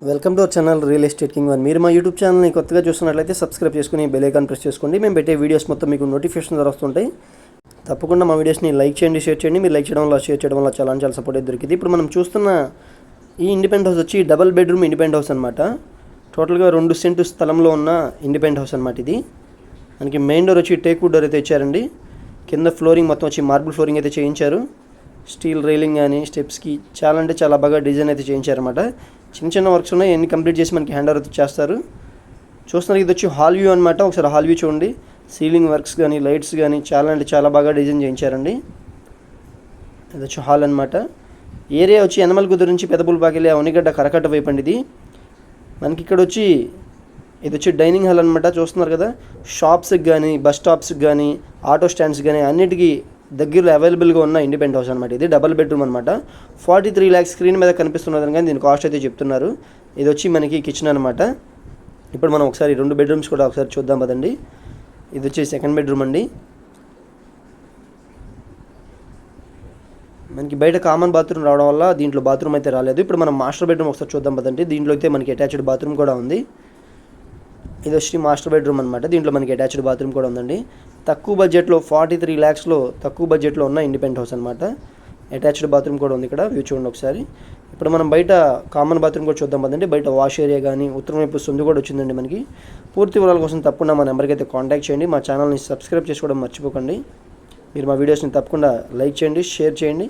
Welcome to our channel real estate king one. మీరు మా YouTube ఛానల్ని కొత్తగా చూస్తున్నట్లయితే సబ్స్క్రైబ్ చేసుకుని బెల్ ఐకాన్ ప్రెస్ చేసుకోండి. మేము పెట్టే వీడియోస్ మొత్తం మీకు నోటిఫికేషన్ ద్వారా వస్తుంటాయి. తప్పకుండా మా వీడియోస్ని లైక్ చేయండి, షేర్ చేయండి. మీరు లైక్ చేయడం వల్ల, షేర్ చేయడం వల్ల చాలా సపోర్ట్ అయితే దొరికింది. ఇప్పుడు మనం చూస్తున్న ఈ ఇండిపెండెంట్ హౌస్ వచ్చి డబుల్ బెడ్రూమ్ ఇండిపెండెంట్ హౌస్ అనమాట. టోటల్గా 2 సెంటు స్థలంలో ఉన్న ఇండిపెండెంట్ హౌస్ అనమాట ఇది. మనకి మెయిన్ డోర్ వచ్చి టేక్ వుడ్ డోర్ అయితే ఇచ్చారండి. కింద ఫ్లోరింగ్ మొత్తం వచ్చి మార్బుల్ ఫ్లోరింగ్ అయితే చేయించారు. స్టీల్ రైలింగ్ కానీ స్టెప్స్కి చాలా బాగా డిజైన్ అయితే చేయించారన్నమాట. చిన్న వర్క్స్ ఉన్నాయి, అన్ని కంప్లీట్ చేసి మనకి హ్యాండ్ ఓవర్ అయితే చేస్తారు. చూస్తున్నారు, ఇది వచ్చి హాల్ వ్యూ అనమాట. ఒకసారి హాల్ వ్యూ చూడండి. సీలింగ్ వర్క్స్ కానీ లైట్స్ కానీ చాలా బాగా డిజైన్ చేయించారండి. ఇది వచ్చి హాల్ అనమాట. ఏరియా వచ్చి యనమలకుదురు నుంచి పెదపులపాకెళ్ళి అవనిగడ్డ కరకట్ట వైపు అండి ఇది. మనకి ఇక్కడ వచ్చి ఇది వచ్చి డైనింగ్ హాల్ అనమాట. చూస్తున్నారు కదా, షాప్స్కి కానీ బస్ స్టాప్స్కి కానీ ఆటో స్టాండ్స్ కానీ అన్నిటికీ దగ్గరలో అవైలబుల్గా ఉన్న ఇండిపెండెంట్ హౌస్ అనమాట. ఇది డబుల్ బెడ్రూమ్ అనమాట. 43 lakhs స్క్రీన్ మీద కనిపిస్తున్నదని కానీ దీని కాస్ట్ అయితే చెప్తున్నారు. ఇది వచ్చి మనకి కిచెన్ అనమాట. ఇప్పుడు మనం ఒకసారి 2 బెడ్రూమ్స్ కూడా ఒకసారి చూద్దాం పదండి. ఇది వచ్చి సెకండ్ బెడ్రూమ్ అండి. మనకి బయట కామన్ బాత్రూమ్ రావడం వల్ల దీంట్లో బాత్రూమ్ అయితే రాలేదు. ఇప్పుడు మనం మాస్టర్ బెడ్రూమ్ ఒకసారి చూద్దాం పదండి. దీంట్లో అయితే మనకి అటాచ్డ్ బాత్రూమ్ కూడా ఉంది. ఇది వచ్చి మాస్టర్ బెడ్రూమ్ అనమాట. దీంట్లో మనకి అటాచ్డ్ బాత్రూమ్ కూడా ఉందండి. తక్కువ బడ్జెట్లో 43 lakhsలో తక్కువ బడ్జెట్లో ఉన్న ఇండిపెండెంట్ హౌస్ అనమాట. అటాచ్డ్ బాత్రూమ్ కూడా ఉంది. ఇక్కడ వ్యూ చూడండి ఒకసారి. ఇప్పుడు మనం బయట కామన్ బాత్రూమ్ కూడా చూద్దాం పదండి. బయట వాష్ ఏరియా కానీ ఉత్తరం వైపు సందు కూడా వచ్చిందండి మనకి. పూర్తి వివరాల కోసం తప్పకుండా మా నెంబర్కి అయితే కాంటాక్ట్ చేయండి. మా ఛానల్ని సబ్స్క్రైబ్ చేసుకోవడం మర్చిపోకండి. మీరు మా వీడియోస్ని తప్పకుండా లైక్ చేయండి, షేర్ చేయండి.